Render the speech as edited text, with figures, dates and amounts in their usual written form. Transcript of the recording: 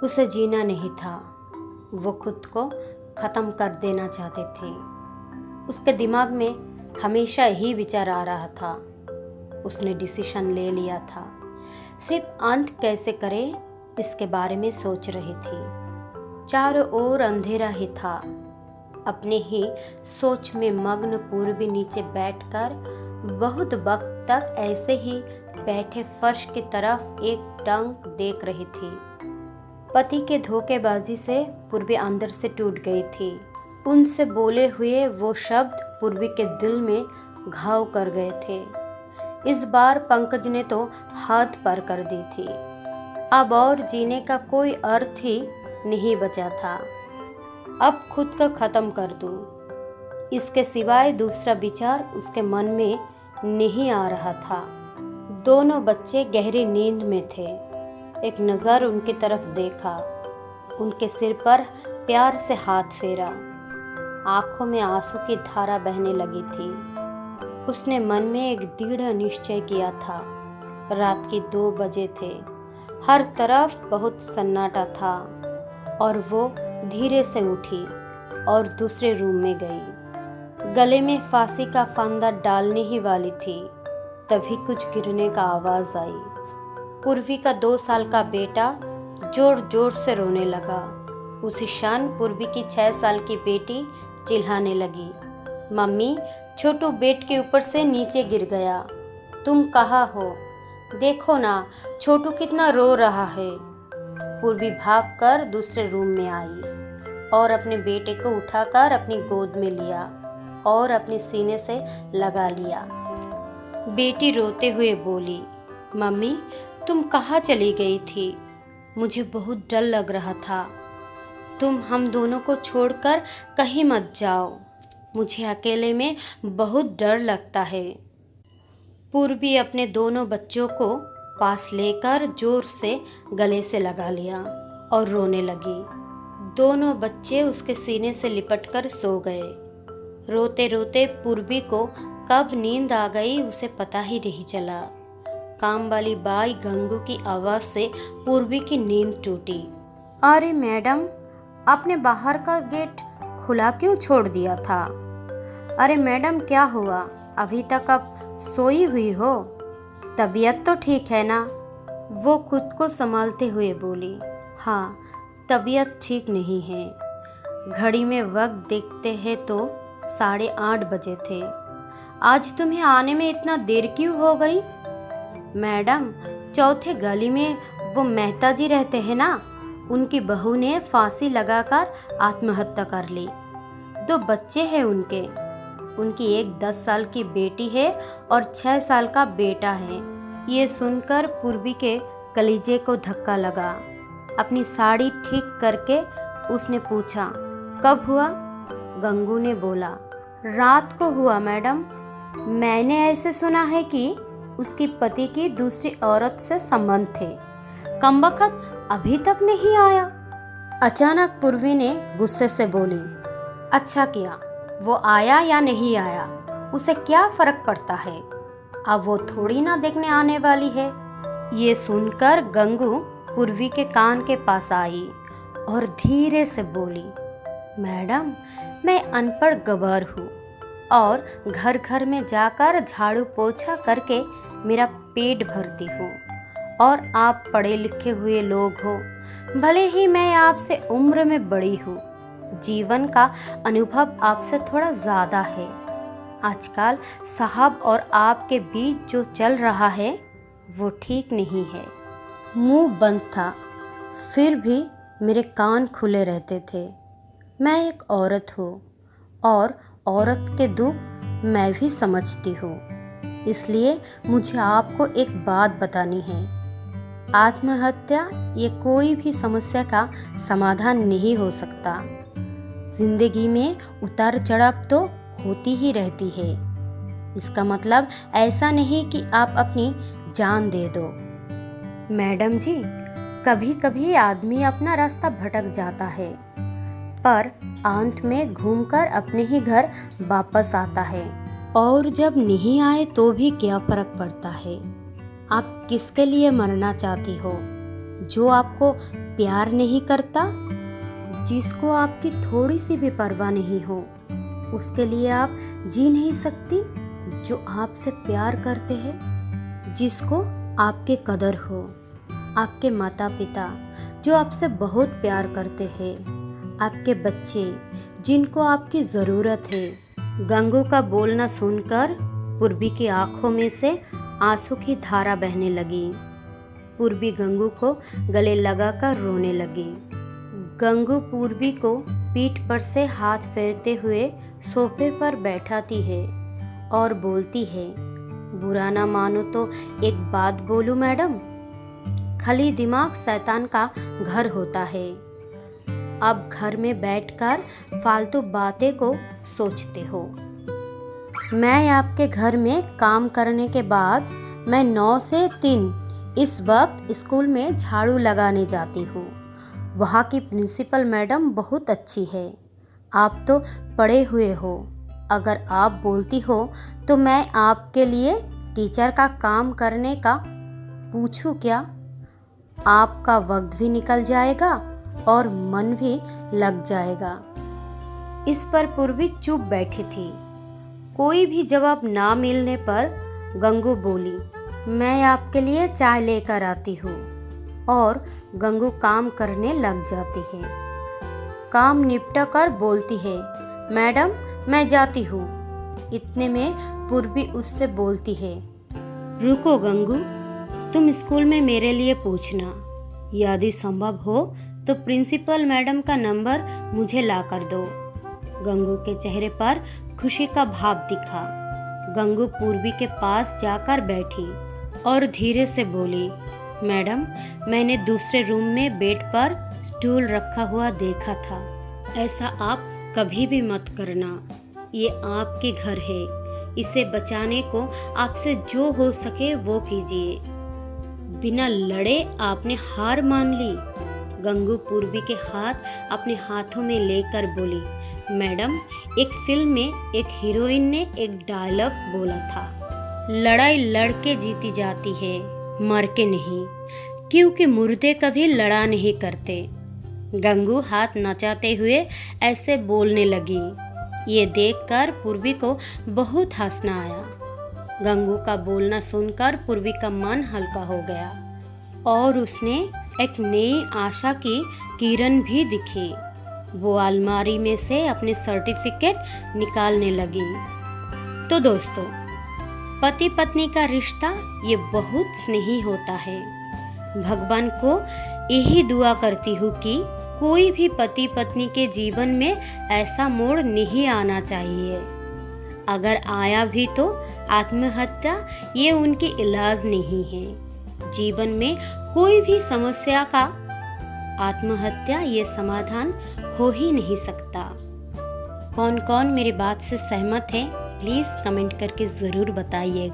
उसे जीना नहीं था, वो खुद को ख़त्म कर देना चाहते थे। उसके दिमाग में हमेशा यही विचार आ रहा था। उसने डिसीजन ले लिया था, सिर्फ अंत कैसे करे इसके बारे में सोच रही थी। चारों ओर अंधेरा ही था। अपने ही सोच में मग्न पूर्वी नीचे बैठकर बहुत वक्त तक ऐसे ही बैठे फर्श की तरफ एक टंक देख रही थी। पति के धोखेबाजी से पूर्वी अंदर से टूट गई थी। उनसे बोले हुए वो शब्द पूर्वी के दिल में घाव कर गए थे। इस बार पंकज ने तो हाथ पार कर दी थी। अब और जीने का कोई अर्थ ही नहीं बचा था। अब खुद का खत्म कर दूं, इसके सिवाय दूसरा विचार उसके मन में नहीं आ रहा था। दोनों बच्चे गहरी नींद में थे। एक नज़र उनकी तरफ देखा, उनके सिर पर प्यार से हाथ फेरा। आंखों में आंसू की धारा बहने लगी थी। उसने मन में एक दृढ़ निश्चय किया था। रात के 2 बजे थे। हर तरफ बहुत सन्नाटा था और वो धीरे से उठी और दूसरे रूम में गई। गले में फांसी का फंदा डालने ही वाली थी, तभी कुछ गिरने का आवाज आई। पूर्वी का 2 साल का बेटा जोर जोर से रोने लगा। उसी क्षण पूर्वी की 6 साल की बेटी चिल्लाने लगी, मम्मी, छोटू बेड के ऊपर से नीचे गिर गया। तुम कहाँ हो? देखो ना, छोटू कितना रो रहा है। पूर्वी भागकर दूसरे रूम में आई और अपने बेटे को उठाकर अपनी गोद में लिया और अपने सीने से लगा लिया। बेटी रोते हुए बोली, मम्मी, तुम कहाँ चली गई थी? मुझे बहुत डर लग रहा था। तुम हम दोनों को छोड़कर कहीं मत जाओ। मुझे अकेले में बहुत डर लगता है। पूर्वी अपने दोनों बच्चों को पास लेकर जोर से गले से लगा लिया और रोने लगी। दोनों बच्चे उसके सीने से लिपटकर सो गए। रोते रोते पूर्वी को कब नींद आ गई उसे पता ही नहीं चला। काम वाली बाई गंगू की आवाज से पूर्वी की नींद टूटी। अरे मैडम, आपने बाहर का गेट खुला क्यों छोड़ दिया था? अरे मैडम, क्या हुआ? अभी तक आप सोई हुई हो? तबीयत तो ठीक है ना? वो खुद को संभालते हुए बोली, हाँ, तबीयत ठीक नहीं है। घड़ी में वक्त देखते हैं तो 8:30 बजे थे। आज तुम्हें आने में इतना देर क्यों हो गई? मैडम, चौथे गली में वो मेहता जी रहते हैं ना, उनकी बहू ने फांसी लगाकर आत्महत्या कर ली। 2 बच्चे हैं उनकी एक 10 साल की बेटी है और 6 साल का बेटा है। ये सुनकर पूर्वी के कलीजे को धक्का लगा। अपनी साड़ी ठीक करके उसने पूछा, कब हुआ? गंगू ने बोला, रात को हुआ मैडम। मैंने ऐसे सुना है कि उसकी पति की दूसरी औरत से संबंध थे। कमबख्त अभी तक नहीं आया। अचानक पूर्वी ने गुस्से से बोली, अच्छा किया, वो आया या नहीं आया, उसे क्या फर्क पड़ता है? अब वो थोड़ी ना देखने आने वाली है। ये सुनकर गंगू पूर्वी के कान के पास आई और धीरे से बोली, मैडम, मैं अनपढ़ गवार हूँ और घर घर में जाकर झाड़ू पोछा करके मेरा पेट भरती हूँ और आप पढ़े लिखे हुए लोग हो। भले ही मैं आपसे उम्र में बड़ी हूँ, जीवन का अनुभव आपसे थोड़ा ज़्यादा है। आजकल साहब और आपके बीच जो चल रहा है वो ठीक नहीं है। मुंह बंद था, फिर भी मेरे कान खुले रहते थे। मैं एक औरत हूँ और औरत के दुख मैं भी समझती हूँ। इसलिए मुझे आपको एक बात बतानी है। आत्महत्या ये कोई भी समस्या का समाधान नहीं हो सकता। जिंदगी में उतार चढ़ाव तो होती ही रहती है। इसका मतलब ऐसा नहीं कि आप अपनी जान दे दो। मैडम जी, कभी कभी आदमी अपना रास्ता भटक जाता है, पर अंत में घूमकर अपने ही घर वापस आता है। और जब नहीं आए तो भी क्या फर्क पड़ता है? आप किसके लिए मरना चाहती हो? जो आपको प्यार नहीं करता, जिसको आपकी थोड़ी सी भी परवाह नहीं हो, उसके लिए आप जी नहीं सकती। जो आपसे प्यार करते हैं, जिसको आपके कदर हो, आपके माता पिता जो आपसे बहुत प्यार करते हैं, आपके बच्चे जिनको आपकी ज़रूरत है। गंगू का बोलना सुनकर पूर्वी की आंखों में से आंसू की धारा बहने लगी। पूर्वी गंगू को गले लगाकर रोने लगी। गंगू पूर्वी को पीठ पर से हाथ फेरते हुए सोफे पर बैठाती है और बोलती है, बुरा ना मानो तो एक बात बोलूं मैडम, खली दिमाग शैतान का घर होता है। अब घर में बैठकर फालतू बातें को सोचते हो। मैं आपके घर में काम करने के बाद मैं 9 से 3 इस वक्त स्कूल में झाड़ू लगाने जाती हूँ। वहाँ की प्रिंसिपल मैडम बहुत अच्छी है। आप तो पढ़े हुए हो, अगर आप बोलती हो तो मैं आपके लिए टीचर का काम करने का पूछूं क्या? आपका वक्त भी निकल जाएगा और मन भी लग जाएगा। इस पर पूर्वी चुप बैठी थी। कोई भी जवाब ना मिलने पर गंगू बोली, मैं आपके लिए चाय लेकर आती हूँ। और गंगू काम करने लग जाती है। काम निपटा कर बोलती है, मैडम मैं जाती हूँ। इतने में पूर्वी उससे बोलती है, रुको गंगू, तुम स्कूल में मेरे लिए पूछना, यदि संभव हो तो प्रिंसिपल मैडम का नंबर मुझे ला कर दो। गंगू के चेहरे पर खुशी का भाव दिखा। गंगू पूर्वी के पास जाकर बैठी और धीरे से बोली, मैडम मैंने दूसरे रूम में बेड पर स्टूल रखा हुआ देखा था। ऐसा आप कभी भी मत करना। ये आपके घर है, इसे बचाने को आपसे जो हो सके वो कीजिए। बिना लड़े आपने हार मान ली। गंगू पूर्वी के हाथ अपने हाथों में लेकर बोली, मैडम एक फिल्म में एक हीरोइन ने एक डायलॉग बोला था, लड़ाई लड़के जीती जाती है, मर के नहीं, क्योंकि मुर्दे कभी लड़ा नहीं करते। गंगू हाथ नचाते हुए ऐसे बोलने लगी। ये देखकर पूर्वी को बहुत हंसना आया। गंगू का बोलना सुनकर पूर्वी का मन हल्का हो गया और उसने एक नई आशा की किरण भी दिखी। वो अलमारी में से अपने सर्टिफिकेट निकालने लगी। तो दोस्तों, पति पत्नी का रिश्ता ये बहुत स्नेही होता है। भगवान को यही दुआ करती हूँ कि कोई भी पति पत्नी के जीवन में ऐसा मोड़ नहीं आना चाहिए। अगर आया भी तो आत्महत्या ये उनकी इलाज नहीं है। जीवन में कोई भी समस्या का आत्महत्या ये समाधान हो ही नहीं सकता। कौन कौन मेरी बात से सहमत है, प्लीज़ कमेंट करके ज़रूर बताइएगा।